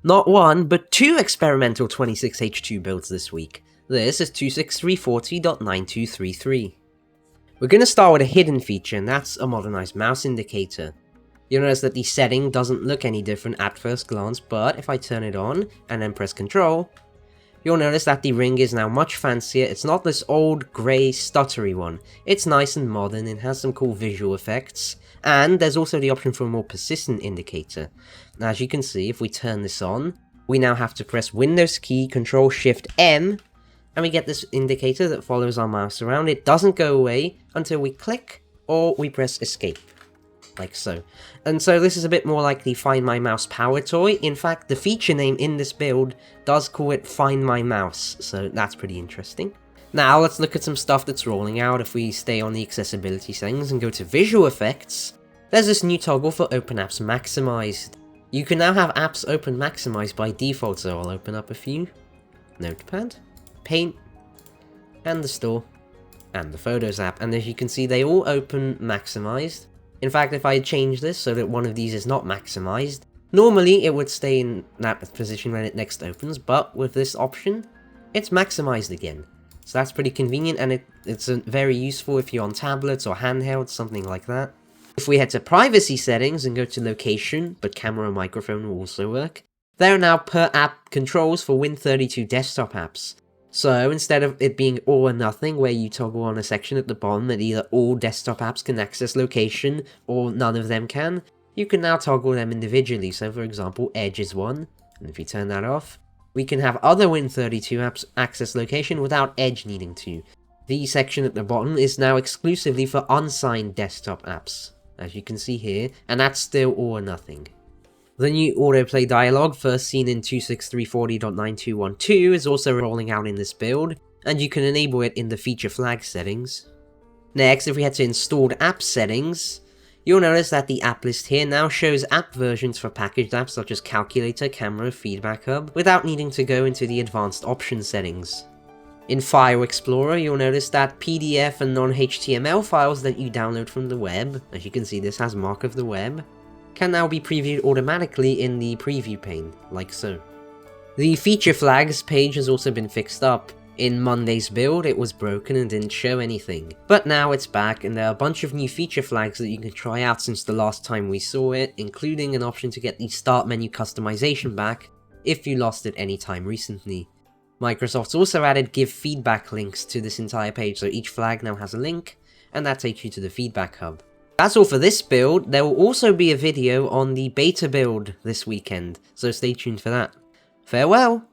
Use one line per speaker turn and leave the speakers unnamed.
Not one, but two experimental 26H2 builds this week. This is 26340.9233. We're going to start with a hidden feature, and that's a modernized mouse indicator. You'll notice that the setting doesn't look any different at first glance, but if I turn it on and then press Ctrl, you'll notice that the ring is now much fancier. It's not this old grey stuttery one. It's nice and modern, it has some cool visual effects, and there's also the option for a more persistent indicator. Now, as you can see, if we turn this on, we now have to press Windows key, Ctrl Shift M, and we get this indicator that follows our mouse around. It doesn't go away until we click or we press Escape. Like so. And so this is a bit more like the Find My Mouse power toy. In fact, the feature name in this build does call it Find My Mouse, so that's pretty interesting. Now let's look at some stuff that's rolling out. If we stay on the accessibility settings and go to visual effects, there's this new toggle for Open Apps Maximized. You can now have apps open maximized by default, so I'll open up a few. Notepad, Paint, and the store, and the Photos app, and as you can see they all open maximized. In fact, if I change this so that one of these is not maximized, normally it would stay in that position when it next opens, but with this option, it's maximized again. So that's pretty convenient, and it's very useful if you're on tablets or handhelds, something like that. If we head to privacy settings and go to location, but camera and microphone will also work, there are now per app controls for Win32 desktop apps. So instead of it being all or nothing, where you toggle on a section at the bottom that either all desktop apps can access location or none of them can, you can now toggle them individually. So for example, Edge is one, and if you turn that off, we can have other Win32 apps access location without Edge needing to. The section at the bottom is now exclusively for unsigned desktop apps, as you can see here, and that's still all or nothing. The new AutoPlay dialog, first seen in 26340.9212, is also rolling out in this build, and you can enable it in the feature flag settings. Next, if we head to installed app settings, you'll notice that the app list here now shows app versions for packaged apps such as Calculator, Camera, Feedback Hub, without needing to go into the advanced options settings. In File Explorer, you'll notice that PDF and non-HTML files that you download from the web, as you can see this has mark of the web, can now be previewed automatically in the preview pane, like so. The feature flags page has also been fixed up. In Monday's build, it was broken and didn't show anything, but now it's back, and there are a bunch of new feature flags that you can try out since the last time we saw it, including an option to get the start menu customization back if you lost it any time recently. Microsoft's also added give feedback links to this entire page, so each flag now has a link, and that takes you to the feedback hub. That's all for this build. There will also be a video on the beta build this weekend, so stay tuned for that. Farewell!